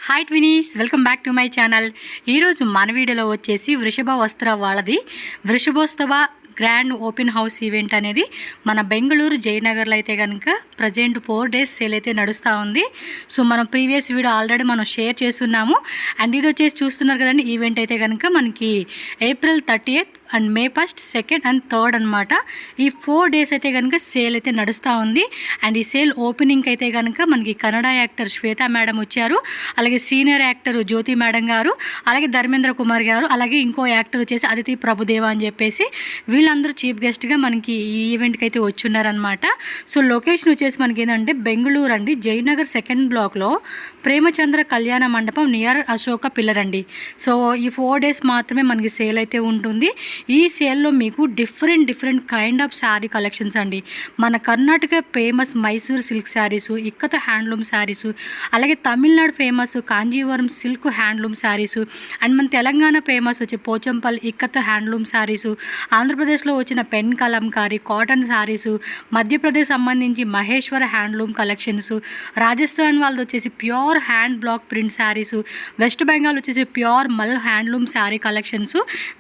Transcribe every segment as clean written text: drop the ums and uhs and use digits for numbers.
Hi twinnies, welcome back to my channel. ఈరోజు మన వీడియోలో వచ్చేసి వృషభ వస్త్ర వాళ్ళది వృషభోత్సవ గ్రాండ్ ఓపెన్ హౌస్ ఈవెంట్ అనేది మన బెంగళూరు జయనగర్లో అయితే కనుక ప్రజెంట్ 4 days సేల్ అయితే నడుస్తూ ఉంది. సో మనం ప్రీవియస్ వీడియో ఆల్రెడీ మనం షేర్ చేస్తున్నాము. అండ్ ఇది వచ్చేసి చూస్తున్నారు కదండి, ఈవెంట్ అయితే కనుక మనకి April 30th and May 1st, 2nd and 3rd అనమాట. ఈ 4 days అయితే కనుక సేల్ అయితే నడుస్తూ ఉంది. అండ్ ఈ సేల్ ఓపెనింగ్ అయితే కనుక మనకి కన్నడ యాక్టర్ శ్వేత మేడం వచ్చారు, అలాగే సీనియర్ యాక్టర్ జ్యోతి మేడం గారు, అలాగే ధర్మేంద్ర కుమార్ గారు, అలాగే ఇంకో యాక్టర్ వచ్చేసి అదితి ప్రభుదేవ అని చెప్పేసి వీళ్ళందరూ చీఫ్ గెస్ట్గా మనకి ఈ ఈవెంట్కి అయితే వచ్చున్నారనమాట. సో లొకేషన్ వచ్చేసి మనకి ఏంటంటే బెంగళూరు అండి, జయనగర్ 2nd బ్లాక్లో ప్రేమచంద్ర కళ్యాణ మండపం నియర్ అశోక పిల్లర్ అండి. సో ఈ 4 days మాత్రమే మనకి సేల్ అయితే ఉంటుంది. ఈ సేల్లో మీకు different kind of sari collections అండి. మన Karnataka famous Mysore silk saris, ఇక్కత handloom saris, అలాగే Tamil Nadu famous Kanjeevaram silk handloom saris, and మన తెలంగాణ ఫేమస్ వచ్చి పోచంపల్లి ఇక్కత హ్యాండ్లూమ్ శారీసు, ఆంధ్రప్రదేశ్లో వచ్చిన పెన్ కలంకారీ కాటన్ శారీసు, మధ్యప్రదేశ్ సంబంధించి మహేశ్వర హ్యాండ్లూమ్ కలెక్షన్స్, రాజస్థాన్ వాళ్ళది వచ్చేసి pure hand block print saris, West Bengal వచ్చేసి pure mul handloom sari collections.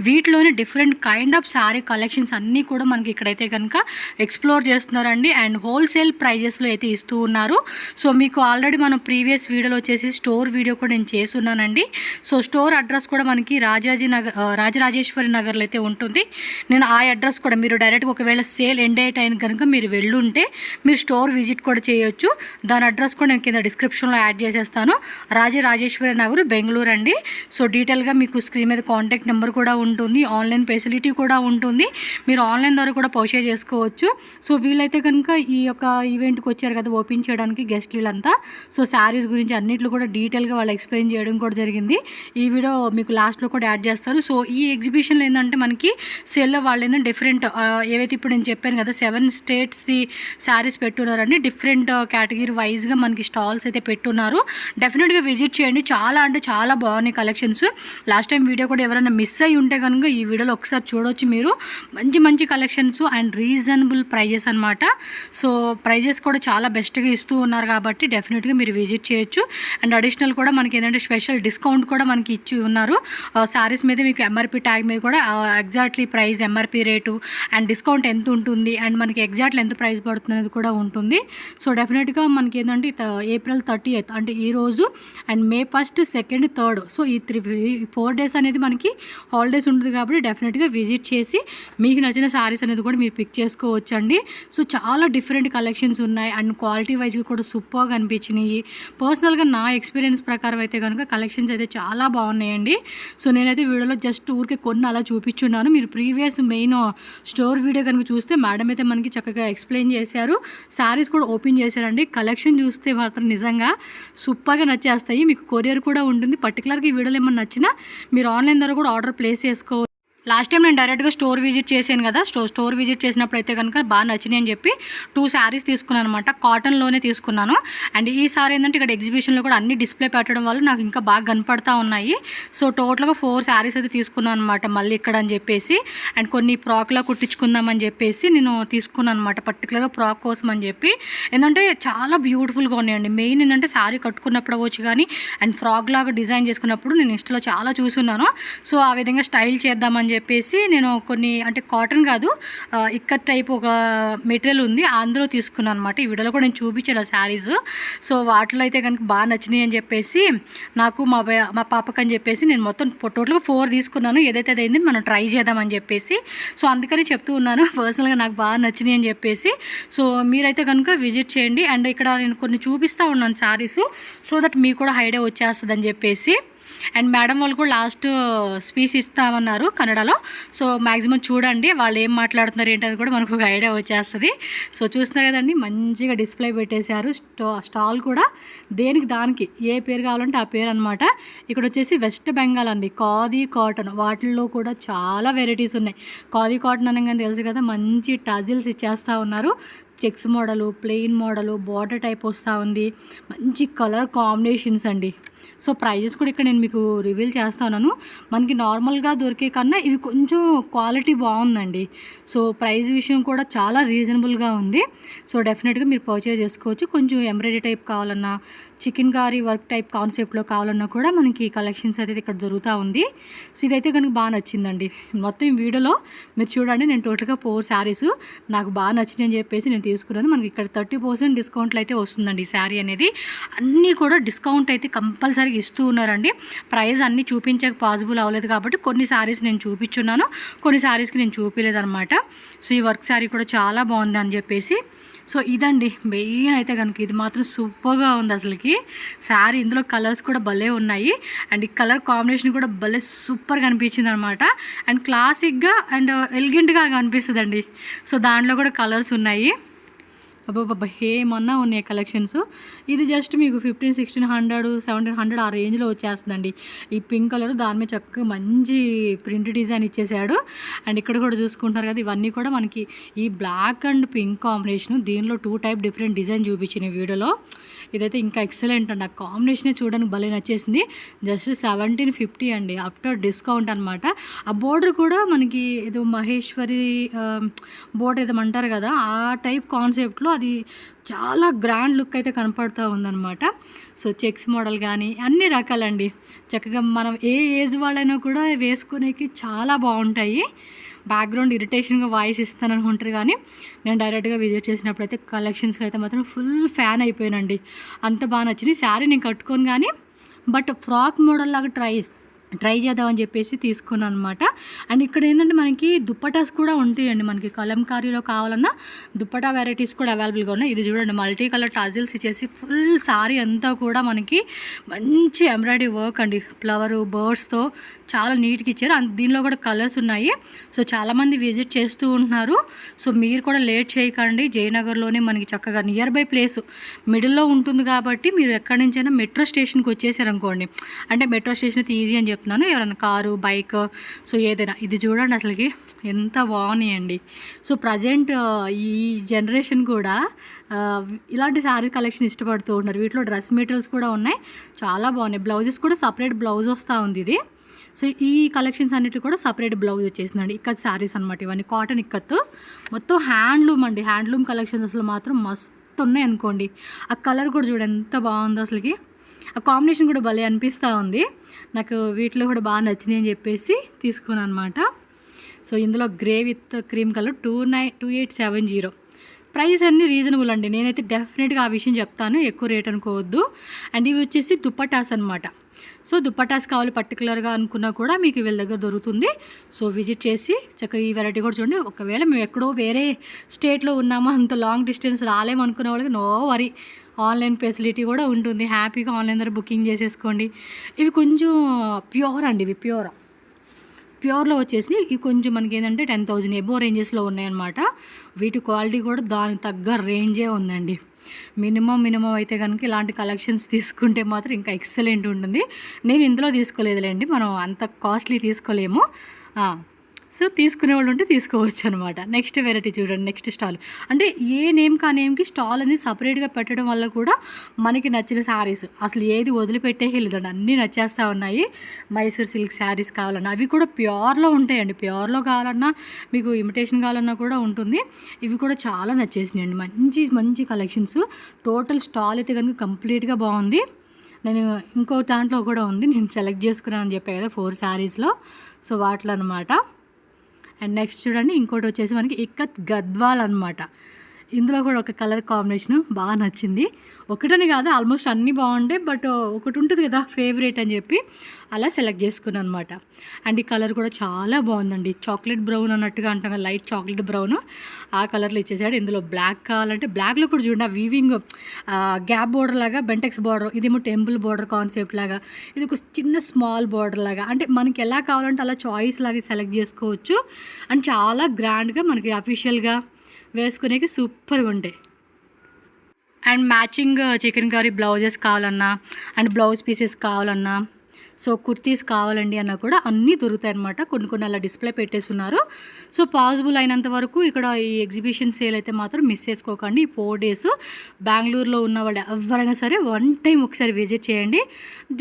వీటిలోని different kind of sari collections అన్నీ కూడా మనకి ఇక్కడైతే కనుక ఎక్స్ప్లోర్ చేస్తున్నారండి. అండ్ హోల్సేల్ ప్రైజెస్లో అయితే ఇస్తూ ఉన్నారు. సో మీకు ఆల్రెడీ మనం ప్రీవియస్ వీడియోలో వచ్చేసి స్టోర్ వీడియో కూడా నేను చేస్తున్నానండి. సో స్టోర్ అడ్రస్ కూడా మనకి రాజరాజేశ్వరి నగర్లో అయితే ఉంటుంది. నేను ఆ అడ్రస్ కూడా మీరు డైరెక్ట్గా ఒకవేళ సేల్ ఎండ్ అయ్యే టైం కనుక మీరు వెళ్ళుంటే మీరు స్టోర్ విజిట్ కూడా చేయొచ్చు. దాని అడ్రస్ కూడా నేను కింద డిస్క్రిప్షన్లో యాడ్ చేసేస్తాను. రాజరాజేశ్వరి నగర్, బెంగళూరు అండి. సో డీటెయిల్గా మీకు స్క్రీన్ మీద కాంటాక్ట్ నెంబర్ కూడా ఉంటుంది, ఆన్లైన్ ఫెసిలిటీ కూడా ఉంటుంది. మీరు ఆన్లైన్ ద్వారా కూడా పర్చేజ్ చేసుకోవచ్చు. సో వీళ్ళైతే కనుక ఈ యొక్క ఈవెంట్కి వచ్చారు కదా ఓపెన్ చేయడానికి గెస్ట్ వీళ్ళంతా. సో శారీస్ గురించి అన్నింటిలో కూడా డీటెయిల్గా వాళ్ళు ఎక్స్ప్లెయిన్ చేయడం కూడా జరిగింది. ఈ వీడియో మీకు లాస్ట్లో కూడా యాడ్ చేస్తారు. సో ఈ ఎగ్జిబిషన్లో ఏంటంటే మనకి సేల్లో వాళ్ళు ఏంటంటే డిఫరెంట్ ఏవైతే ఇప్పుడు నేను చెప్పాను కదా 7 స్టేట్స్ది శారీస్ పెట్టున్నారండి. డిఫరెంట్ కేటగిరీ వైజ్గా మనకి స్టాల్స్ అయితే పెట్టున్నారు. డెఫినెట్గా విజిట్ చేయండి. చాలా అంటే చాలా బాగున్నాయి కలెక్షన్స్. లాస్ట్ టైం వీడియో కూడా ఎవరైనా మిస్ అయ్యి ఉంటే కనుక ఈ వీడియోలో ఒకసారి చూడవచ్చు మీరు. మంచి కలెక్షన్స్ అండ్ రీజనబుల్ ప్రైజెస్ అనమాట. సో ప్రైజెస్ కూడా చాలా బెస్ట్గా ఇస్తూ ఉన్నారు కాబట్టి డెఫినెట్గా మీరు విజిట్ చేయొచ్చు. అండ్ అడిషనల్ కూడా మనకి ఏంటంటే స్పెషల్ డిస్కౌంట్ కూడా మనకి ఇచ్చి ఉన్నారు. శారీస్ మీద మీకు ఎంఆర్పి ట్యాగ్ మీద కూడా exactly price, MRP rate and discount ఎంత ఉంటుంది అండ్ మనకి ఎగ్జాక్ట్లీ ఎంత ప్రైస్ పడుతుంది అనేది కూడా ఉంటుంది. సో డెఫినెట్గా మనకి ఏంటంటే April 30th అంటే ఈరోజు and May 1st, 2nd, 3rd. So ఈ 4 days అనేది మనకి హాలిడేస్ ఉంటుంది కాబట్టి డెఫినెట్గా విజిట్ చేసి మీకు నచ్చిన శారీస్ అనేది కూడా మీరు పిక్ చేసుకోవచ్చు అండి. సో చాలా డిఫరెంట్ కలెక్షన్స్ ఉన్నాయి అండ్ క్వాలిటీ వైజ్గా కూడా సూపర్గా అనిపించినాయి. పర్సనల్గా నా ఎక్స్పీరియన్స్ ప్రకారం అయితే కనుక కలెక్షన్స్ అయితే చాలా బాగున్నాయండి. సో నేనైతే వీడియోలో జస్ట్ ఊరికే కొన్ని అలా చూపించున్నాను. మీరు ప్రీవియస్ మెయిన్ స్టోర్ వీడియో కనుక చూస్తే మేడం అయితే మనకి చక్కగా ఎక్స్ప్లెయిన్ చేశారు. శారీస్ కూడా ఓపెన్ చేశారండి. కలెక్షన్ చూస్తే మాత్రం నిజంగా సూపర్గా నచ్చేస్తాయి. మీకు కొరియర్ కూడా ఉంటుంది. పర్టికులర్గా ఈ వీడియోలో ఏమన్నా నచ్చినా మీరు ఆన్లైన్ ద్వారా కూడా ఆర్డర్ ప్లేస్ చేసుకోవచ్చు. లాస్ట్ టైం నేను డైరెక్ట్గా స్టోర్ విజిట్ చేశాను కదా, స్టోర్ విజిట్ చేసినప్పుడు అయితే కనుక బాగా నచ్చినాయి అని చెప్పి 2 శారీస్ తీసుకున్నాను అనమాట. కాటన్లోనే తీసుకున్నాను. అండ్ ఈ సారీ ఏంటంటే ఇక్కడ ఎగ్జిబిషన్లో కూడా అన్ని డిస్ప్లే పెట్టడం వల్ల నాకు ఇంకా బాగా కనపడతా ఉన్నాయి. సో టోటల్గా 4 శారీస్ అయితే తీసుకున్నాను అనమాట మళ్ళీ ఇక్కడ అని చెప్పేసి. అండ్ కొన్ని ఫ్రాక్లా కుట్టించుకుందామని చెప్పేసి నేను తీసుకున్నాను అనమాట, పర్టికులర్గా ఫ్రాక్ కోసం అని చెప్పి. ఏంటంటే చాలా బ్యూటిఫుల్గా ఉన్నాయండి. మెయిన్ ఏంటంటే శారీ కట్టుకున్నప్పుడు అవ్వచ్చు కానీ అండ్ ఫ్రాక్ లాగా డిజైన్ చేసుకున్నప్పుడు నేను ఇన్స్టాలో చాలా చూసున్నాను. సో ఆ విధంగా స్టైల్ చేద్దామని చెప్పేసి నేను కొన్ని అంటే కాటన్ కాదు ఇక్కత్ టైప్ ఒక మెటీరియల్ ఉంది అందులో తీసుకున్నాను అనమాట. ఈ వీడియోలో కూడా నేను చూపించాను ఆ శారీస్. సో వాటిలో అయితే కనుక బాగా నచ్చినాయి అని చెప్పేసి నాకు మా పాపకు అని చెప్పేసి నేను మొత్తం టోటల్గా 4 తీసుకున్నాను. ఏదైతే అదైంది మనం ట్రై చేద్దామని చెప్పేసి. సో అందుకని చెప్తూ ఉన్నాను పర్సనల్గా నాకు బాగా నచ్చినాయి అని చెప్పేసి. సో మీరైతే కనుక విజిట్ చేయండి. అండ్ ఇక్కడ నేను కొన్ని చూపిస్తూ ఉన్నాను శారీస్, సో దట్ మీకు కూడా ఐడియా వచ్చేస్తుంది అని చెప్పేసి. అండ్ మేడం వాళ్ళు కూడా లాస్ట్ స్పీచ్ ఇస్తామన్నారు కన్నడలో. సో మ్యాక్సిమం చూడండి వాళ్ళు ఏం మాట్లాడుతున్నారు ఏంటని కూడా మనకు ఒక ఐడియా వచ్చేస్తుంది. సో చూస్తున్నారు కదండి, మంచిగా డిస్ప్లే పెట్టేశారు. స్టాల్ కూడా దేనికి దానికి ఏ పేరు కావాలంటే ఆ పేరు అనమాట. ఇక్కడ వచ్చేసి వెస్ట్ బెంగాల్ అండి, ఖాదీ కాటన్. వాటిల్లో కూడా చాలా వెరైటీస్ ఉన్నాయి. ఖాదీ కాటన్ అనగానే తెలుసు కదా, మంచి టజిల్స్ ఇచ్చేస్తూ ఉన్నారు. Checks model, plain model, border type వస్తూ ఉంది. మంచి కలర్ కాంబినేషన్స్ అండి. సో ప్రైజెస్ కూడా ఇక్కడ నేను మీకు రివీల్ చేస్తున్నాను. మనకి నార్మల్గా దొరికే కన్నా ఇవి కొంచెం క్వాలిటీ బాగుందండి. సో ప్రైస్ విషయం కూడా చాలా రీజనబుల్గా ఉంది. సో డెఫినెట్గా మీరు పర్చేజ్ చేసుకోవచ్చు. కొంచెం ఎంబ్రాయిడరీ టైప్ కావాలన్నా, చికెన్ కారీ వర్క్ టైప్ కాన్సెప్ట్లో కావాలన్నా కూడా మనకి కలెక్షన్స్ అయితే ఇక్కడ దొరుకుతూ ఉంది. సో ఇదైతే కనుక బాగా నచ్చిందండి. మొత్తం ఈ వీడియోలో మీరు చూడండి, నేను టోటల్గా 4 శారీస్ నాకు బాగా నచ్చినాయి అని చెప్పేసి నేను తీసుకున్నాను. మనకి ఇక్కడ 30% డిస్కౌంట్లు అయితే వస్తుందండి ఈ శారీ అనేది. అన్నీ కూడా డిస్కౌంట్ అయితే కంపల్సరీగా ఇస్తూ ఉన్నారండి. ప్రైస్ అన్నీ చూపించక పాసిబుల్ అవ్వలేదు కాబట్టి కొన్ని శారీస్ నేను చూపించున్నాను, కొన్ని శారీస్కి నేను చూపించలేదన్నమాట. సో ఈ వర్క్ శారీ కూడా చాలా బాగుంది అని చెప్పేసి. సో ఇదండి మెయిన్ అయితే కనుక ఇది మాత్రం సూపర్గా ఉంది అసలుకి శారీ. ఇందులో కలర్స్ కూడా భలే ఉన్నాయి అండ్ ఈ కలర్ కాంబినేషన్ కూడా భలే సూపర్గా అనిపించింది అనమాట. అండ్ క్లాసిక్గా అండ్ ఎలిగెంట్గా కనిపిస్తుందండి. సో దాంట్లో కూడా కలర్స్ ఉన్నాయి. అబ్బాబ్బా ఏమన్నా ఉన్నాయి కలెక్షన్స్. ఇది జస్ట్ మీకు 1500, 1700 ఆ రేంజ్లో వచ్చేస్తుందండి. ఈ పింక్ కలర్ దాని మీద చక్కగా మంచి ప్రింట్ డిజైన్ ఇచ్చేసాడు. అండ్ ఇక్కడ కూడా చూసుకుంటారు కదా, ఇవన్నీ కూడా మనకి ఈ బ్లాక్ అండ్ పింక్ కాంబినేషన్. దీనిలో 2 టైప్ డిఫరెంట్ డిజైన్ చూపించిన వీడియోలో. ఇదైతే ఇంకా ఎక్సలెంట్ అండి. ఆ కాంబినేషనే చూడడానికి భలే నచ్చేసింది. జస్ట్ 1750 అండి ఆఫ్టర్ డిస్కౌంట్ అనమాట. ఆ బోర్డర్ కూడా మనకి ఏదో మహేశ్వరి బోర్డర్ ఏదో అంటారు కదా, ఆ టైప్ కాన్సెప్ట్లో అది చాలా గ్రాండ్ లుక్ అయితే కనపడుతూ ఉందన్నమాట. సో చెక్స్ మోడల్ కానీ అన్ని రకాలండి. చక్కగా మనం ఏ ఏజ్ వాళ్ళైనా కూడా వేసుకునేకి చాలా బాగుంటాయి. బ్యాక్గ్రౌండ్ ఇరిటేషన్గా వాయిస్ ఇస్తాననుకుంటారు కానీ నేను డైరెక్ట్గా విజిట్ చేసినప్పుడు అయితే కలెక్షన్స్కి అయితే మాత్రం ఫుల్ ఫ్యాన్ అయిపోయానండి. అంత బాగా నచ్చింది. శారీ నేను కట్టుకోను కానీ బట్ ఫ్రాక్ మోడల్ లాగా ట్రై చేద్దామని చెప్పేసి తీసుకున్నాను అనమాట. అండ్ ఇక్కడ ఏంటంటే మనకి దుప్పటాస్ కూడా ఉంటాయండి. మనకి కలంకారీలో కావాలన్నా దుప్పటా వెరైటీస్ కూడా అవైలబుల్గా ఉన్నాయి. ఇది చూడండి మల్టీ కలర్ టాజిల్స్ ఇచ్చేసి ఫుల్ సారీ అంతా కూడా మనకి మంచి ఎంబ్రాయిడరీ వర్క్ అండి. ఫ్లవర్ బర్డ్స్తో చాలా నీట్గా ఇచ్చారు. అండ్ దీనిలో కూడా కలర్స్ ఉన్నాయి. సో చాలామంది విజిట్ చేస్తూ ఉంటున్నారు. సో మీరు కూడా లేట్ చేయకండి. జయనగర్లోనే మనకి చక్కగా నియర్ బై ప్లేస్ మిడిల్లో ఉంటుంది కాబట్టి మీరు ఎక్కడి నుంచైనా మెట్రో స్టేషన్కి వచ్చేసారనుకోండి, అంటే మెట్రో స్టేషన్ అయితే ఈజీ అని చెప్తున్నాను, ఎవరైనా కారు బైక్ సో ఏదైనా. ఇది చూడండి అసలుకి ఎంత బాగున్నాయండి. సో ప్రజెంట్ ఈ జనరేషన్ కూడా ఇలాంటి శారీ కలెక్షన్ ఇష్టపడుతూ ఉన్నారు. వీటిలో డ్రెస్ మెటీరియల్స్ కూడా ఉన్నాయి, చాలా బాగున్నాయి. బ్లౌజెస్ కూడా సపరేట్ బ్లౌజ్ వస్తూ ఉంది ఇది. సో ఈ కలెక్షన్స్ అన్నిటి కూడా సపరేట్ బ్లౌజ్ వచ్చేసిందండి. ఇక్కత్ శారీస్ అనమాట ఇవన్నీ, కాటన్ ఇక్కత్ మొత్తం హ్యాండ్లూమ్ అండి. హ్యాండ్లూమ్ కలెక్షన్స్ అసలు మాత్రం మస్తు ఉన్నాయి అనుకోండి. ఆ కలర్ కూడా చూడండి ఎంత బాగుందో అసలుకి. ఆ కాంబినేషన్ కూడా భలే అనిపిస్తూ ఉంది. నాకు వీటిలో కూడా బాగా నచ్చినాయి అని చెప్పేసి తీసుకున్నాను అనమాట. సో ఇందులో grey with cream colour 2870. Price అన్నీ రీజనబుల్ అండి. నేనైతే డెఫినెట్గా ఆ విషయం చెప్తాను, ఎక్కువ రేట్ అనుకోవద్దు. అండ్ ఇవి వచ్చేసి దుప్పటాస్ అనమాట. సో దుప్పటాస్ కావాలి పర్టికులర్గా అనుకున్నా కూడా మీకు వీళ్ళ దగ్గర దొరుకుతుంది. సో విజిట్ చేసి చక్కగా ఈ వెరైటీ కూడా చూడండి. ఒకవేళ మేము ఎక్కడో వేరే స్టేట్లో ఉన్నామో, అంత లాంగ్ డిస్టెన్స్ రాలేము అనుకునే వాళ్ళకి నో వరీ, ఆన్లైన్ ఫెసిలిటీ కూడా ఉంటుంది. హ్యాపీగా ఆన్లైన్ ద్వారా బుకింగ్ చేసేసుకోండి. ఇవి కొంచెం ప్యూర్ అండి, ఇవి ప్యూర్లో వచ్చేసి ఇవి కొంచెం మనకి ఏంటంటే 10,000 ఎబో రేంజెస్లో ఉన్నాయన్నమాట. వీటి క్వాలిటీ కూడా దానికి తగ్గ రేంజే ఉందండి. మినిమం అయితే కనుక ఇలాంటి కలెక్షన్స్ తీసుకుంటే మాత్రం ఇంకా ఎక్సలెంట్ ఉంటుంది. నేను ఇందులో తీసుకోలేదులేండి, మనం అంత కాస్ట్లీ తీసుకోలేము. సో తీసుకునే వాళ్ళు ఉంటే తీసుకోవచ్చు అనమాట. నెక్స్ట్ వెరైటీ చూడండి, నెక్స్ట్ స్టాల్. అంటే ఏ నేమ్ కా నేమ్కి స్టాల్ అనేది సపరేట్గా పెట్టడం వల్ల కూడా మనకి నచ్చిన శారీస్ అసలు ఏది వదిలిపెట్టే లేదండి, అన్నీ నచ్చేస్తూ ఉన్నాయి. మైసూర్ సిల్క్ శారీస్ కావాలన్నా అవి కూడా ప్యూర్లో ఉంటాయండి. ప్యూర్లో కావాలన్నా మీకు ఇమిటేషన్ కావాలన్నా కూడా ఉంటుంది. ఇవి కూడా చాలా నచ్చేసినాయండి. మంచి కలెక్షన్స్. టోటల్ స్టాల్ అయితే కనుక కంప్లీట్గా బాగుంది. నేను ఇంకో దాంట్లో కూడా ఉంది, నేను సెలెక్ట్ చేసుకున్నాను అని చెప్పాను కదా 4 శారీస్లో. సో వాటిలో అనమాట. అండ్ నెక్స్ట్ చూడండి, ఇంకోటి వచ్చేసి మనకి ఇక్కత్ గద్వాల్ అనమాట. ఇందులో కూడా ఒక కలర్ కాంబినేషన్ బాగా నచ్చింది. ఒకటని కాదు, ఆల్మోస్ట్ అన్నీ బాగుంటాయి, బట్ ఒకటి ఉంటుంది కదా ఫేవరెట్ అని చెప్పి అలా సెలెక్ట్ చేసుకున్నాను అనమాట. అండ్ ఈ కలర్ కూడా చాలా బాగుందండి. చాక్లెట్ బ్రౌన్ అన్నట్టుగా అంటాం కదా, లైట్ చాక్లెట్ బ్రౌన్, ఆ కలర్లో ఇచ్చేసాడు. ఇందులో బ్లాక్ కావాలంటే బ్లాక్లో కూడా చూడండి, ఆ వీవింగ్ గ్యాప్ బోర్డర్ లాగా బెంటెక్స్ బోర్డర్, ఇదేమో టెంపుల్ బోర్డర్ కాన్సెప్ట్ లాగా, ఇది ఒక చిన్న స్మాల్ బోర్డర్ లాగా, అంటే మనకి ఎలా కావాలంటే అలా చాయిస్ లాగా సెలెక్ట్ చేసుకోవచ్చు. అండ్ చాలా గ్రాండ్గా మనకి అఫీషియల్గా వేసుకునేకి సూపర్గా ఉంటాయి. And matching chicken curry blouses కావాలన్నా అండ్ బ్లౌజ్ పీసెస్ కావాలన్నా సో కుర్తీస్ కావాలండి అన్నా కూడా అన్నీ దొరుకుతాయి అనమాట. కొన్ని అలా డిస్ప్లే పెట్టేస్తున్నారు. సో పాసిబుల్ అయినంత వరకు ఇక్కడ ఈ ఎగ్జిబిషన్ సేల్ అయితే మాత్రం మిస్ చేసుకోకండి. ఈ 4 days బెంగళూరులో ఉన్న వాళ్ళు ఎవరైనా సరే 1 time ఒకసారి విజిట్ చేయండి.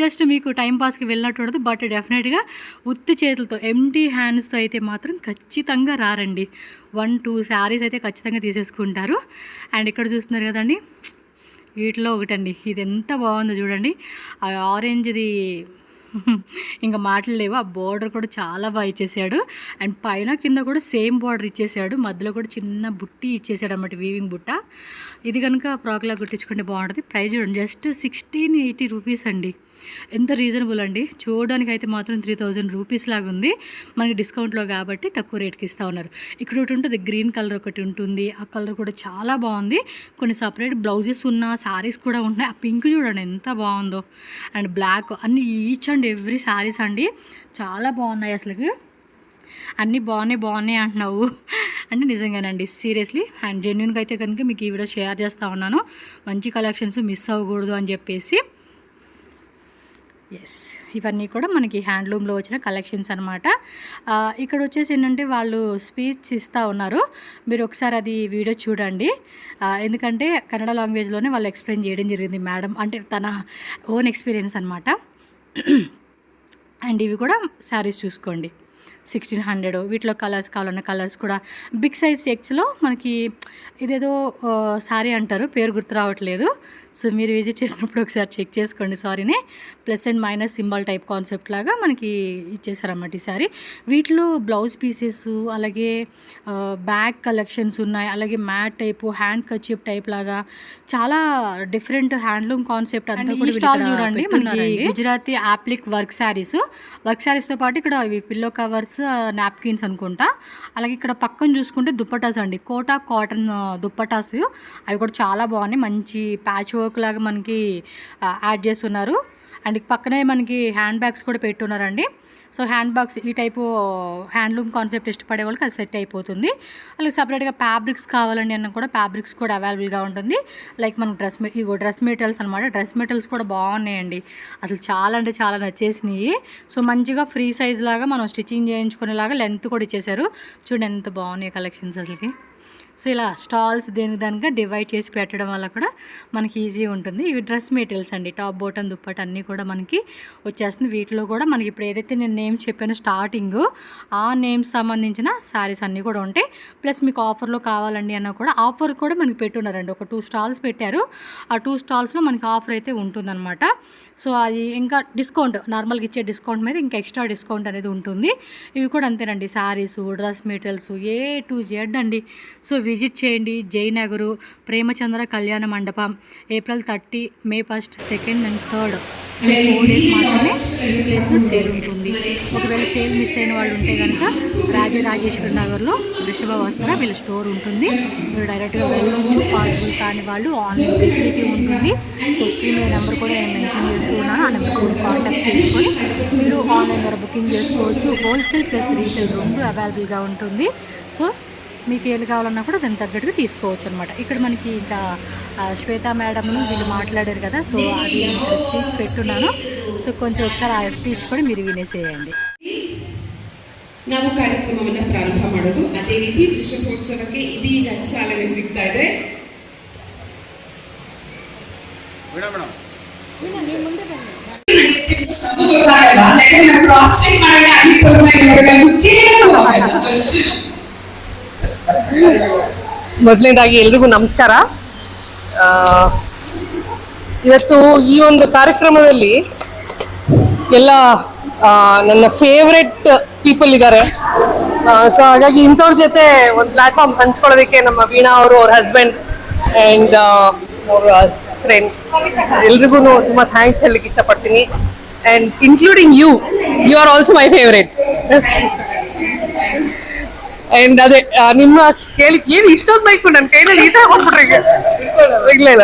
జస్ట్ మీకు టైంపాస్కి వెళ్ళినట్టు ఉండదు. బట్ డెఫినెట్గా ఉత్తి చేతులతో ఎంటీ హ్యాండ్స్తో అయితే మాత్రం ఖచ్చితంగా రారండి. 1-2 శారీస్ అయితే ఖచ్చితంగా తీసేసుకుంటారు. అండ్ ఇక్కడ చూస్తున్నారు కదండి, వీటిలో ఒకటండి, ఇది ఎంత బాగుందో చూడండి. ఆ ఆరెంజ్ది ఇంకా మాటలు లేవు. ఆ బార్డర్ కూడా చాలా బాగా ఇచ్చేసాడు. అండ్ పైన కింద కూడా సేమ్ బార్డర్ ఇచ్చేసాడు. మధ్యలో కూడా చిన్న బుట్టి ఇచ్చేసాడు అన్నమాట, వీవింగ్ బుట్ట. ఇది కనుక ఫ్రాక్లా కుట్టించుకుంటే బాగుంటుంది. ప్రైస్ చూడండి, జస్ట్ 1680 రూపీస్ అండి. ఎంత రీజనబుల్ అండి. చూడడానికి అయితే మాత్రం 3000 రూపీస్ లాగా ఉంది. మనకి డిస్కౌంట్లో కాబట్టి తక్కువ రేట్కి ఇస్తూ ఉన్నారు. ఇక్కడ ఒకటి ఉంటుంది, గ్రీన్ కలర్ ఒకటి ఉంటుంది. ఆ కలర్ కూడా చాలా బాగుంది. కొన్ని సపరేట్ బ్లౌజెస్ ఉన్న శారీస్ కూడా ఉన్నాయి. ఆ పింక్ చూడండి ఎంత బాగుందో. అండ్ బ్లాక్ అన్ని ఈచ్ అండ్ ఎవ్రీ శారీస్ అండి చాలా బాగున్నాయి. అసలుకి అన్నీ బాగున్నాయి అంటున్నావు అంటే నిజంగానండి, సీరియస్లీ. అండ్ జెన్యూన్గా అయితే కనుక మీకు ఈ వీడియో షేర్ చేస్తూ ఉన్నాను. మంచి కలెక్షన్స్ మిస్ అవ్వకూడదు అని చెప్పేసి. ఎస్, ఇవన్నీ కూడా మనకి హ్యాండ్లూమ్లో వచ్చిన కలెక్షన్స్ అనమాట. ఇక్కడ వచ్చేసి ఏంటంటే వాళ్ళు స్పీచ్ ఇస్తూ ఉన్నారు. మీరు ఒకసారి అది వీడియో చూడండి. ఎందుకంటే కన్నడ లాంగ్వేజ్లోనే వాళ్ళు ఎక్స్ప్లెయిన్ చేయడం జరిగింది మేడం, అంటే తన ఓన్ ఎక్స్పీరియన్స్ అనమాట. అండ్ ఇవి కూడా శారీస్ చూసుకోండి, 1600. వీటిలో కలర్స్ కావాలన్న కలర్స్ కూడా బిగ్ సైజ్ చెక్స్లో మనకి ఇదేదో శారీ అంటారు, పేరు గుర్తు రావట్లేదు. సో మీరు విజిట్ చేసినప్పుడు ఒకసారి చెక్ చేసుకోండి. సారీనే plus and minus symbol type concept లాగా మనకి ఇచ్చేసారన్నమాట ఈ సారీ. వీటిలో బ్లౌజ్ పీసెస్, అలాగే బ్యాగ్ కలెక్షన్స్ ఉన్నాయి. అలాగే mat type, hand kerchief లాగా చాలా డిఫరెంట్ హ్యాండ్లూమ్ కాన్సెప్ట్ అంతా కూడా స్టాల్ చూడండి. మనకి గుజరాతీ యాప్లిక్ వర్క్ శారీస్తో పాటు ఇక్కడ ఇవి పిల్లో కవర్స్, నాప్కిన్స్ అనుకుంటా. అలాగే ఇక్కడ పక్కన చూసుకుంటే దుప్పటాస్ అండి, కోటా కాటన్ దుప్పటాస్. అవి కూడా చాలా బాగున్నాయి. మంచి ప్యాచ్ వర్క్ లాగా మనకి యాడ్ చేస్తున్నారు. అండ్ పక్కనే మనకి హ్యాండ్ బ్యాగ్స్ కూడా పెట్టున్నారండి. సో హ్యాండ్ బ్యాగ్స్ ఈ టైపు హ్యాండ్లూమ్ కాన్సెప్ట్ ఇష్టపడే వాళ్ళకి అది సెట్ అయిపోతుంది. అలాగే సపరేట్గా ఫ్యాబ్రిక్స్ కావాలండి అన్న కూడా ఫ్యాబ్రిక్స్ కూడా అవైలబుల్గా ఉంటుంది. లైక్ మనకు డ్రెస్ మెటీరియల్స్ అనమాట. డ్రెస్ మెటీరియల్స్ కూడా బాగున్నాయండి, అసలు చాలా అంటే చాలా నచ్చేసినాయి. సో మంచిగా ఫ్రీ సైజ్ లాగా మనం స్టిచ్చింగ్ చేయించుకునేలాగా లెంత్ కూడా ఇచ్చేసారు. చూడండి ఎంత బాగున్నాయి కలెక్షన్స్ అసలుకి. సో ఇలా స్టాల్స్ దానిగా డివైడ్ చేసి పెట్టడం వల్ల కూడా మనకి ఈజీ ఉంటుంది. ఇవి డ్రెస్ మెటీరియల్స్ అండి, టాప్ బోటం దుప్పట అన్నీ కూడా మనకి వచ్చేస్తుంది. వీటిలో కూడా మనకి ఇప్పుడు ఏదైతే నేను నేమ్స్ చెప్పానో స్టార్టింగ్, ఆ నేమ్స్ సంబంధించిన శారీస్ అన్నీ కూడా ఉంటాయి. ప్లస్ మీకు ఆఫర్లో కావాలండి అన్నా కూడా ఆఫర్ కూడా మనకి పెట్టున్నారండి. ఒక 2 స్టాల్స్ పెట్టారు. ఆ 2 స్టాల్స్లో మనకి ఆఫర్ అయితే ఉంటుందన్నమాట. సో అది ఇంకా డిస్కౌంట్, నార్మల్గా ఇచ్చే డిస్కౌంట్ మీద ఇంకా ఎక్స్ట్రా డిస్కౌంట్ అనేది ఉంటుంది. ఇవి కూడా అంతేనండి, saris, dress materials A to Z అండి. సో విజిట్ చేయండి. జయనగరు ప్రేమచంద్ర కళ్యాణ మండపం, April 30, May 1, 2 and 3 4 days మాత్రమే ఈ ప్లేస్లో సేల్ ఉంటుంది. ఒకవేళ సేల్ మిస్ అయిన వాళ్ళు ఉంటే కనుక రాజరాజేశ్వరి నగర్లో వృషభ వస్త్ర వీళ్ళ స్టోర్ ఉంటుంది. మీరు డైరెక్ట్గా వెళ్ళొచ్చు. పాసిబుల్ కాని వాళ్ళు ఆన్లైన్ ఫెసిలిటీ ఉంటుంది. సో స్క్రీన్ మీద నెంబర్ కూడా నేను మెన్షన్ చేస్తూ ఉన్నాను. ఆ నెంబర్ కూడా కాంటాక్ట్ చేసుకొని మీరు ఆన్లైన్ ద్వారా బుకింగ్ చేసుకోవచ్చు. హోల్సేల్ ప్లస్ రీసేల్ 2 అవైలబుల్గా ఉంటుంది. సో మీకు ఏది కావాలన్నా కూడా దానికి తగ్గట్టుగా తీసుకోవచ్చు అనమాట. ఇక్కడ మనకి ఇంకా శ్వేత మేడంను వీళ్ళు మాట్లాడారు కదా, సో అది స్పీచ్ పెట్టున్నాను. ಸೊ ಕೊಂಚ ಒಂಥರ ಸ್ಪೀಚ್ ಕೂಡ మీరు ವಿನೇಸೇయండి. ನಾವು ಕಾರ್ಯಕ್ರಮವನ್ನು ಪ್ರಾರಂಭ ಮಾಡೋದು ಅದೇ ರೀತಿ ವೃಷಭೋತ್ಸವಕ್ಕೆ ಇದೀಗ ಚಾಲನೆ ಸಿಗ್ತಾ ಇದೆ. ಮೊದಲನೇದಾಗಿ ಎಲ್ರಿಗೂ ನಮಸ್ಕಾರ. ಇವತ್ತು ಈ ಒಂದು ಕಾರ್ಯಕ್ರಮದಲ್ಲಿ ಎಲ್ಲ ನನ್ನ ಫೇವ್ರೆಟ್ ಪೀಪಲ್ ಇದ್ದಾರೆ. ಸೊ ಹಾಗಾಗಿ ಇಂಥವ್ರ ಜೊತೆ ಒಂದು ಪ್ಲಾಟ್ಫಾರ್ಮ್ ಹಂಚ್ಕೊಳ್ಳೋದಕ್ಕೆ ನಮ್ಮ ವೀಣಾ ಅವರು, ಅವ್ರ ಹಸ್ಬೆಂಡ್ ಆ್ಯಂಡ್ ಅವ್ರ ಫ್ರೆಂಡ್ ಎಲ್ರಿಗೂ ತುಂಬ ಥ್ಯಾಂಕ್ಸ್ ಹೇಳಲಿಕ್ಕೆ ಇಷ್ಟಪಡ್ತೀನಿ. And including you are also my favourite. And ಅದೇ ನಿಮ್ಮ ಕೇಳಿ ಏನು ಇಷ್ಟೊಂದು ಬೇಕು ನನ್ನ ಕೈಯಲ್ಲಿ ಈ ಥರ ಕೊಟ್ಬಿಟ್ರೆ ಇಲ್ಲ.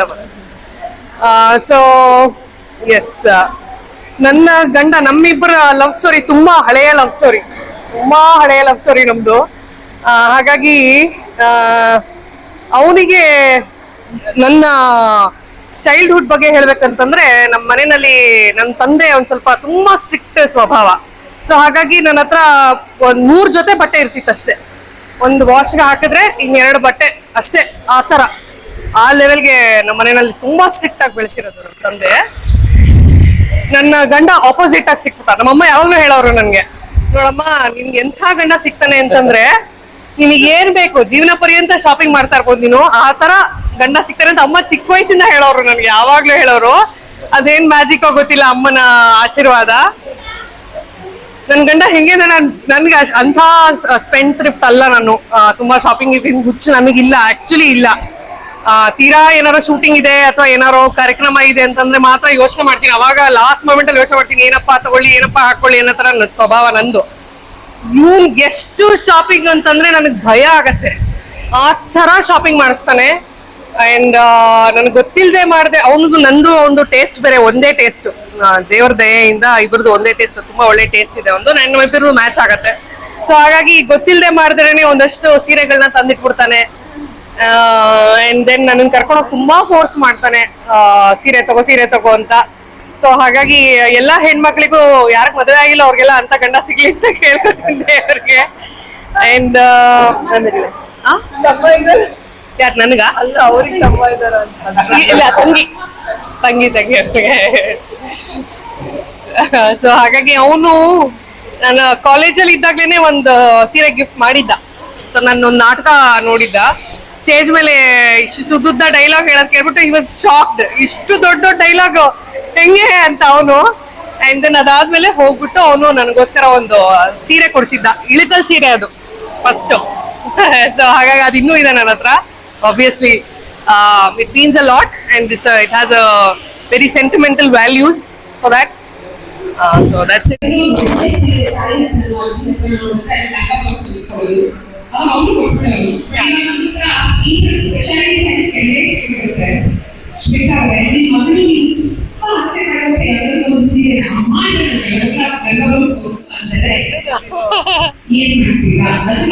ಸೊ ಎಸ್, ನನ್ನ ಗಂಡ, ನಮ್ಮಿಬ್ಬರ ಲವ್ ಸ್ಟೋರಿ ತುಂಬಾ ಹಳೆಯ ಲವ್ ಸ್ಟೋರಿ ನಮ್ದು. ಹಾಗಾಗಿ ಅವನಿಗೆ ನನ್ನ ಚೈಲ್ಡ್ಹುಡ್ ಬಗ್ಗೆ ಹೇಳ್ಬೇಕಂತಂದ್ರೆ ನಮ್ಮ ಮನೆಯಲ್ಲಿ ನನ್ನ ತಂದೆ ಒಂದ್ ಸ್ವಲ್ಪ ತುಂಬಾ ಸ್ಟ್ರಿಕ್ಟ್ ಸ್ವಭಾವ. ಸೊ ಹಾಗಾಗಿ ನನ್ನ ಹತ್ರ ಒಂದ್ 3 ಜೊತೆ ಬಟ್ಟೆ ಇರ್ತಿತ್ತು ಅಷ್ಟೇ. ಒಂದು ವಾಶ್ಗೆ ಹಾಕಿದ್ರೆ ಇನ್ನೆರಡು ಬಟ್ಟೆ ಅಷ್ಟೇ, ಆ ತರ ಆ ಲೆವೆಲ್ಗೆ ನಮ್ಮ ಮನೆಯಲ್ಲಿ ತುಂಬಾ ಸ್ಟ್ರಿಕ್ಟ್ ಆಗಿ ಬೆಳೆಸಿರೋದು ನಮ್ಮ ತಂದೆ. ನನ್ನ ಗಂಡ ಆಪೋಸಿಟ್ ಆಗಿ ಸಿಕ್ಬಿಟ್ಟ. ನಮ್ಮಮ್ಮ ಯಾವಾಗ್ಲೂ ಹೇಳೋರು ನನ್ಗೆ, ನೋಡಮ್ಮ ನಿನ್ಗೆ ಎಂಥ ಗಂಡ ಸಿಗ್ತಾನೆ ಅಂತಂದ್ರೆ ನಿನಗೆ ಏನ್ ಬೇಕು ಜೀವನ ಪರ್ಯಂತ ಶಾಪಿಂಗ್ ಮಾಡ್ತಾ ಇರ್ಬೋದು ನೀನು, ಆ ತರ ಗಂಡ ಸಿಗ್ತಾನೆ ಅಂತ ಅಮ್ಮ ಚಿಕ್ಕ ವಯಸ್ಸಿಂದ ಹೇಳೋರು ನನ್ಗೆ, ಯಾವಾಗ್ಲೂ ಹೇಳೋರು. ಅದೇನ್ ಮ್ಯಾಜಿಕ್ ಗೊತ್ತಿಲ್ಲ, ಅಮ್ಮನ ಆಶೀರ್ವಾದ. ನನ್ ಗಂಡ ಹೆಂಗೆ ನನ್ಗೆ ಅಂತ ಸ್ಪೆಂಡ್ ಥ್ರಿಫ್ಟ್ ಅಲ್ಲ ನಾನು. ತುಂಬಾ ಶಾಪಿಂಗ್ ಹುಚ್ಚು ನನಗಿಲ್ಲ, ಆಕ್ಚುಲಿ ಇಲ್ಲ. ತೀರಾ ಏನಾರೋ ಶೂಟಿಂಗ್ ಇದೆ ಅಥವಾ ಏನಾರೋ ಕಾರ್ಯಕ್ರಮ ಇದೆ ಅಂತಂದ್ರೆ ಮಾತ್ರ ಯೋಚನೆ ಮಾಡ್ತೀನಿ. ಅವಾಗ ಲಾಸ್ಟ್ ಮೂಮೆಂಟ್ ಅಲ್ಲಿ ಯೋಚನೆ ಮಾಡ್ತೀನಿ, ಏನಪ್ಪಾ ತಗೊಳ್ಳಿ, ಏನಪ್ಪಾ ಹಾಕೊಳ್ಳಿ ಅನ್ನೋ ತರ ಸ್ವಭಾವ ನಂದು. ಇವನ್ ಎಷ್ಟು ಶಾಪಿಂಗ್ ಅಂತಂದ್ರೆ ನನಗ್ ಭಯ ಆಗತ್ತೆ, ಆ ತರ ಶಾಪಿಂಗ್ ಮಾಡಿಸ್ತಾನೆ. ಅಂಡ್ ನನ್ಗೆ ಗೊತ್ತಿಲ್ಲದೆ ಮಾಡಿದೆ. ಅವನದು ನಂದು ಒಂದು ಟೇಸ್ಟ್ ಬೇರೆ, ಒಂದೇ ಟೇಸ್ಟ್. ದೇವ್ರ ದಯೆಯಿಂದ ಇಬ್ಬರದು ಒಂದೇ ಟೇಸ್ಟ್, ತುಂಬಾ ಒಳ್ಳೆ ಟೇಸ್ಟ್ ಇದೆ ಒಂದು. ನಮ್ಮಿಬ್ಬರು ಮ್ಯಾಚ್ ಆಗತ್ತೆ. ಸೊ ಹಾಗಾಗಿ ಗೊತ್ತಿಲ್ಲದೆ ಮಾಡಿದ್ರೇನೆ ಒಂದಷ್ಟು ಸೀರೆಗಳನ್ನ ತಂದಿಟ್ಬಿಡ್ತಾನೆ. ಅಂಡ್ ದೆನ್ ನನ್ನ ಕರ್ಕೊಂಡೋಗಿ ತುಂಬಾ ಫೋರ್ಸ್ ಮಾಡ್ತಾನೆ, ಸೀರೆ ತಗೋ ಅಂತ. ಸೊ ಹಾಗಾಗಿ ಎಲ್ಲಾ ಹೆಣ್ಮಕ್ಳಿಗೂ ಯಾರಕ್ ಮದುವೆ ಆಗಿಲ್ಲ ಅವ್ರಿಗೆಲ್ಲ ಅಂತ ಗಂಡ ಸಿಗ್ಲಿ ಅಂತ ಕೇಳ್ಕೊತಿದ್ದೆ ಅವ್ರಿಗೆ. ಅಂಡ್ ಯಾರು ನನಗ ಅಲ್ಲ, ಅವ್ರಿಗೆ ತಮ್ಮ ಇದಾರ ಅಂತ. ಇಲ್ಲ, ತಂಗಿ ಸೊ ಹಾಗಾಗಿ ಅವನು ನಾನು ಕಾಲೇಜಲ್ಲಿ ಇದ್ದಾಗ್ಲೇನೆ ಒಂದು ಸೀರೆ ಗಿಫ್ಟ್ ಮಾಡಿದ್ದ. ಸೊ ನಾನು ಒಂದು ನಾಟಕ ನೋಡಿದ್ದ, ಸ್ಟೇಜ್ ಮೇಲೆ ಇಷ್ಟು ಉದ್ದ ಡೈಲಾಗ್ ಹೇಳೋದ್ ಕೇಳ್ಬಿಟ್ಟು ಹಿ ವಾಸ್ ಶಾಕ್ಡ್. ಇಷ್ಟು ದೊಡ್ಡ ಡೈಲಾಗ್ ಹೆಂಗೆ ಅಂತ ಅವನು. ಅಂಡ್ ದೆನ್ ಅದಾದ್ಮೇಲೆ ಹೋಗ್ಬಿಟ್ಟು ಅವನು ನನಗೋಸ್ಕರ ಒಂದು ಸೀರೆ ಕೊಡ್ಸಿದ್ದ, ಇಳಕಲ್ ಸೀರೆ ಅದು ಫಸ್ಟ್. ಸೊ ಹಾಗಾಗಿ ಅದು ಇನ್ನೂ ಇದೆ ನನ್ನ ಹತ್ರ. Obviously, it means a lot, and it has a very sentimental values for that. So that's it.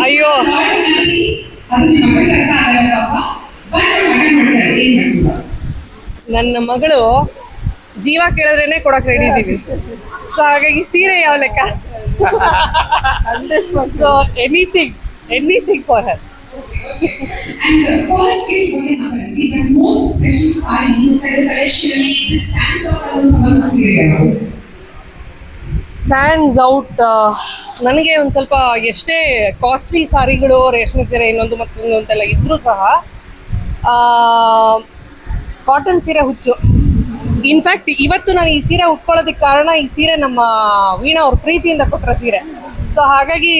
ಅಯ್ಯೋ, ನನ್ನ ಮಗಳು ಜೀವ ಕೇಳಿದ್ರೇನೆ ಕೊಡಕ್ ರೆಡಿ ಇದೀವಿ. ಸೊ ಹಾಗಾಗಿ ಸೀರೆ ಯಾವ ಲೆಕ್ಕ. So anything for her. And the first is what happened. The most special saree you had collectionally this stands out on the serial. Stands out ನನಗೆ ಒಂದು ಸ್ವಲ್ಪ ಎಷ್ಟೇ ಕಾಸ್ಟ್ಲಿ ಸಾರಿಗಳು, ರೇಷ್ಮೆ ಸೀರೆ ಇನ್ನೊಂದು ಮತ್ತೊಂದು ಅಂತೆಲ್ಲ ಇದ್ರೂ ಸಹ ಕಾಟನ್ ಸೀರೆ ಹುಚ್ಚು. ಇನ್ಫ್ಯಾಕ್ಟ್ ಇವತ್ತು ನಾನು ಈ ಸೀರೆ ಉಟ್ಕೊಳ್ಳೋದಕ್ಕೆ ಕಾರಣ, ಈ ಸೀರೆ ನಮ್ಮ ವೀಣಾ ಅವ್ರ ಪ್ರೀತಿಯಿಂದ ಕೊಟ್ಟರ ಸೀರೆ. ಸೊ ಹಾಗಾಗಿ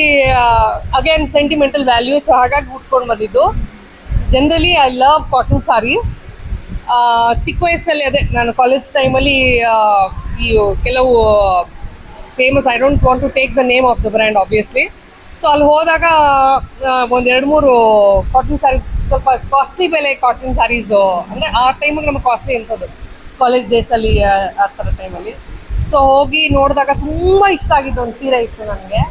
ಅಗೇನ್ ಸೆಂಟಿಮೆಂಟಲ್ ವ್ಯಾಲ್ಯೂ. ಸೊ ಹಾಗಾಗಿ ಉಟ್ಕೊಂಡು ಬಂದಿದ್ದು. Generally I love cotton saris. ಚಿಕ್ಕ ವಯಸ್ಸಲ್ಲಿ ಅದೇ ನಾನು ಕಾಲೇಜ್ ಟೈಮಲ್ಲಿ ಈ ಕೆಲವು famous, I don't want to take the name of the brand obviously. So ಅಲ್ಲಿ ಹೋದಾಗ ಒಂದು 2-3 ಕಾಟನ್ ಸ್ಯಾರೀಸ್, ಸ್ವಲ್ಪ ಕಾಸ್ಟ್ಲಿ ಬೆಲೆ ಕಾಟನ್ ಸ್ಯಾರೀಸು, ಅಂದರೆ ಆ ಟೈಮಿಗೆ ನಮ್ಗೆ ಕಾಸ್ಟ್ಲಿ ಅನ್ಸೋದು ಕಾಲೇಜ್ ಡೇಸಲ್ಲಿ, ಆ ಥರ ಟೈಮಲ್ಲಿ. ಸೊ ಹೋಗಿ ನೋಡಿದಾಗ ತುಂಬ ಇಷ್ಟ ಆಗಿದ್ದು ಒಂದು ಸೀರೆ ಇತ್ತು ನನಗೆ.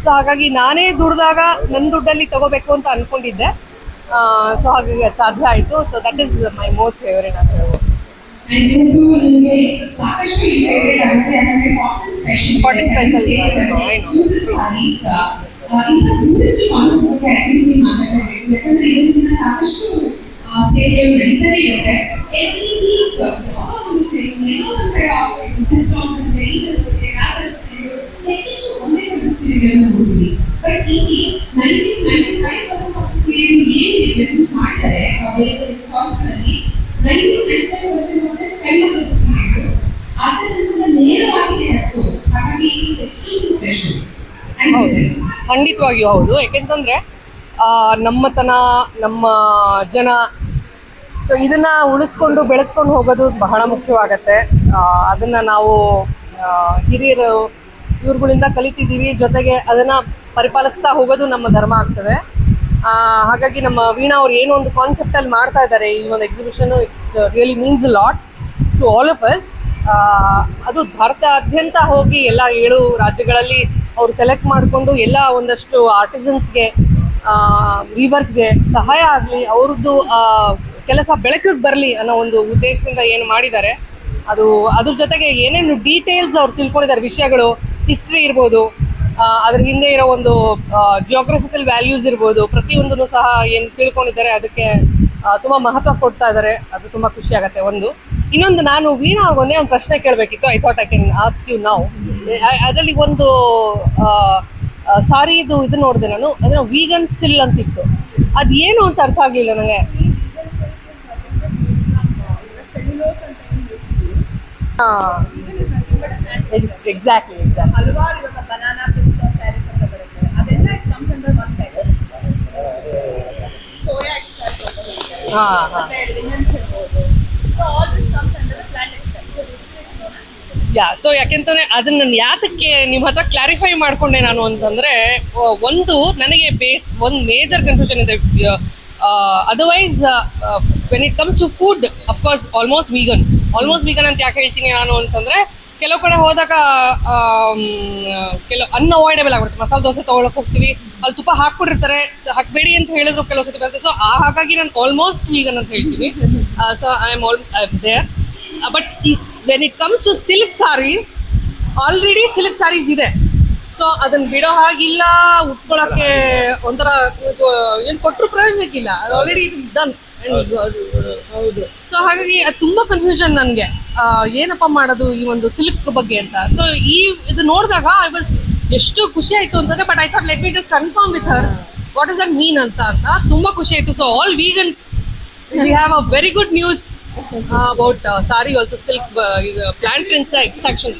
ಸೊ ಹಾಗಾಗಿ ನಾನೇ ದುಡ್ದಾಗ ನನ್ನ ದುಡ್ಡಲ್ಲಿ ತಗೋಬೇಕು ಅಂತ ಅಂದ್ಕೊಂಡಿದ್ದೆ. ಸೊ ಹಾಗಾಗಿ ಅದು ಸಾಧ್ಯ ಆಯಿತು. So that is my most favourite ಅಂತ ಹೇಳ್ಬೋದು. And you ನಿಮಗೆ ಸಾಕಷ್ಟು ಫೇವರೇಟ್ ಆಗುತ್ತೆ ಅಂದ್ರೆ ಕಾಟನ್ ಸ್ಪೆಷಲ್ ಸಾರೀಸ್. ಇಂಥ ಬ್ಯೂಟಿಫುಲ್ ಕಾನ್ಸೆಪ್ಟ್ ಬಗ್ಗೆ ಆಕ್ಟಿವಿಟಿ ಮಾತಾಡಬೇಕು. ಯಾಕಂದ್ರೆ ಇದರಿಂದ ಸಾಕಷ್ಟು ಸೇವೆಗಳು ನಡೀತಾನೆ ಇರುತ್ತೆ. ಎವ್ರಿ ವೀಕ್ ಒಂದು ಸೇವೆ, ಏನೋ ಒಂದು ಕಡೆ ಡಿಸ್ಕೌಂಟ್ಸ್ ಅಂತ ಈ ಥರದ ಸೇವೆ, ಆ ಥರದ ಸೇವೆ, ಹೆಚ್ಚೆಚ್ಚು ಒಂದೇ ಥರದ ಸೇವೆಗಳನ್ನು ನೋಡ್ತೀವಿ. ಬಟ್ ಇಲ್ಲಿ 95% ಆಫ್ ಸೇವೆಗಳು ಏನು ರೆಪ್ರೆಸೆಂಟ್ ಮಾಡ್ತಾರೆ ಬೇರೆ ಸಾಂಗ್ಸ್ನಲ್ಲಿ, 95% ಅಂದರೆ ಕೈಮಗ್ಗದ ಸೀರೆಗಳು. ಅರ್ಥಸಂಸ್ಥೆಯಿಂದ ನೇರವಾಗಿ ಸೋರ್ಸ್. ಹಾಗಾಗಿ ಎಕ್ಸ್ಟ್ರೀಮ್ಲಿ ಸ್ಪೆಷಲ್. ಖಂಡಿತವಾಗಿಯೂ ಹೌದು. ಯಾಕೆಂತಂದ್ರೆ ನಮ್ಮತನ, ನಮ್ಮ ಜನ, ಸೊ ಇದನ್ನ ಉಳಿಸ್ಕೊಂಡು ಬೆಳೆಸ್ಕೊಂಡು ಹೋಗೋದು ಬಹಳ ಮುಖ್ಯವಾಗತ್ತೆ. ಅದನ್ನ ನಾವು ಹಿರಿಯರು ಇವ್ರುಗಳಿಂದ ಕಲಿತಿದ್ದೀವಿ. ಜೊತೆಗೆ ಅದನ್ನ ಪರಿಪಾಲಿಸ್ತಾ ಹೋಗೋದು ನಮ್ಮ ಧರ್ಮ ಆಗ್ತದೆ. ಹಾಗಾಗಿ ನಮ್ಮ ವೀಣಾ ಅವ್ರು ಏನೋ ಒಂದು ಕಾನ್ಸೆಪ್ಟಲ್ಲಿ ಮಾಡ್ತಾ ಇದ್ದಾರೆ ಈ ಒಂದು exhibition. It really means a lot to all of us. ಅದು ಭಾರತಾದ್ಯಂತ ಹೋಗಿ ಎಲ್ಲ 7 ರಾಜ್ಯಗಳಲ್ಲಿ ಅವರು ಸೆಲೆಕ್ಟ್ ಮಾಡಿಕೊಂಡು ಎಲ್ಲ ಒಂದಷ್ಟು ಆರ್ಟಿಸನ್ಸ್ಗೆ, ವೀವರ್ಸ್ಗೆ ಸಹಾಯ ಆಗಲಿ, ಅವ್ರದ್ದು ಕೆಲಸ ಬೆಳಕಿಗೆ ಬರಲಿ ಅನ್ನೋ ಒಂದು ಉದ್ದೇಶದಿಂದ ಏನು ಮಾಡಿದ್ದಾರೆ, ಅದು ಅದ್ರ ಜೊತೆಗೆ ಏನೇನು ಡೀಟೇಲ್ಸ್ ಅವ್ರು ತಿಳ್ಕೊಂಡಿದ್ದಾರೆ ವಿಷಯಗಳು, ಹಿಸ್ಟ್ರಿ ಇರ್ಬೋದು, ಅದ್ರ ಹಿಂದೆ ಇರೋ ಒಂದು ಜಿಯೋಗ್ರಫಿಕಲ್ ವ್ಯಾಲ್ಯೂಸ್ ಇರ್ಬೋದು, ಪ್ರತಿಯೊಂದನ್ನು ಸಹ ಏನು ತಿಳ್ಕೊಂಡಿದ್ದಾರೆ ಅದಕ್ಕೆ ತುಂಬ ಮಹತ್ವ ಕೊಡ್ತಾ ಇದ್ದಾರೆ. ಅದು ತುಂಬ ಖುಷಿ ಆಗುತ್ತೆ. ಒಂದು ಇನ್ನೊಂದು, ನಾನು ವೀಣಾ ಒಂದೇ ಒಂದು ಪ್ರಶ್ನೆ ಕೇಳಬೇಕಿತ್ತು. I thought I can ask you now. ಅದರಲ್ಲಿ ಒಂದು ಸಾರಿದು ಇದು ನೋಡಿದೆ ನಾನು, ಅದನ್ನ ವೀಗನ್ ಸಿಲ್ ಅಂತಿತ್ತು. ಅದು ಏನು ಅಂತ ಅರ್ಥ ಆಗಲಿಲ್ಲ ನನಗೆ. ಎಕ್ಸಾಕ್ಟ್ಲಿ ಹಲವಾರು ಇವಾಗ ಬನಾನಾ ಪಿಂಕ್ ಸ್ಯಾರೀಸ್ ಅಂತ ಬರುತ್ತೆ, ಅದೆಲ್ಲ comes under one type. Soya extract ಮತ್ತೆ ಲಿನನ್ಸ್ ಇರ್ಬೋದು. So all this comes under plant extract. So ಯಾಕೆಂತಂದ್ರೆ ಅದನ್ನ ನಾನು ಯಾತಕ್ಕೆ ನಿಮ್ಮ ಹತ್ರ ಕ್ಲಾರಿಫೈ ಮಾಡ್ಕೊಂಡೆ ನಾನು ಅಂತಂದ್ರೆ, ಒಂದು ನನಗೆ ಒಂದು ಮೇಜರ್ ಕನ್ಫ್ಯೂಷನ್ ಇದೆ. Otherwise when it comes to food, of course almost vegan ಅಂತ ಯಾಕೆ ಹೇಳ್ತೀನಿ ನಾನು ಅಂತಂದ್ರೆ, ಕೆಲವು ಕಡೆ ಹೋದಾಗ ಕೆಲವು ಅನ್ಅವಾಯ್ಡಬಲ್ ಆಗ್ಬಿಡುತ್ತೆ. ಮಸಾಲೆ ದೋಸೆ ತೊಗೊಳಕ್ ಹೋಗ್ತೀವಿ, ಅಲ್ಲಿ ತುಪ್ಪ ಹಾಕ್ಬಿಟ್ಟಿರ್ತಾರೆ, ಹಾಕ್ಬೇಡಿ ಅಂತ ಹೇಳಿದ್ರು ಕೆಲವು ಸತಿ ಬರುತ್ತೆ. ಸೊ ಹಾಗಾಗಿ ನಾನು ಆಲ್ಮೋಸ್ಟ್ ವೀಗನ್ ಅಂತ ಹೇಳ್ತೀವಿ. So I am there. But when it comes to silk saris, already silk saris ಇದೆ. ಸೊ ಅದನ್ನ ಬಿಡೋ ಹಾಗಿಲ್ಲ, ಉಟ್ಕೊಳ್ಳೋಕ್ಕೆ ಒಂಥರ ಏನು ಕೊಟ್ಟರು ಪ್ರಯೋಜನಕ್ಕಿಲ್ಲ, ಅದು ಆಲ್ರೆಡಿ ಇಟ್ ಇಸ್ ಡನ್. ಹೌದು. ಸೊ ಹಾಗಾಗಿ ಅದು ತುಂಬ ಕನ್ಫ್ಯೂಷನ್ ನನಗೆ, ಏನಪ್ಪ ಮಾಡೋದು ಈ ಒಂದು ಸಿಲ್ಕ್ ಬಗ್ಗೆ ಅಂತ. ಸೊ ಇದು ನೋಡಿದಾಗ ಐ ವಾಸ್ ಎಷ್ಟು ಖುಷಿ ಆಯಿತು ಅಂತಂದ್ರೆ, but I thought let me just confirm with her what is that mean ಅಂತ ತುಂಬ ಖುಷಿ ಆಯಿತು. So all vegans, we have a very good news about sari also, silk plant extraction.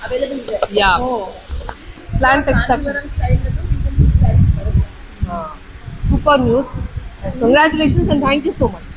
Available ಇದೆ. Yeah. Plant extraction. Super news. Congratulations and thank you so much.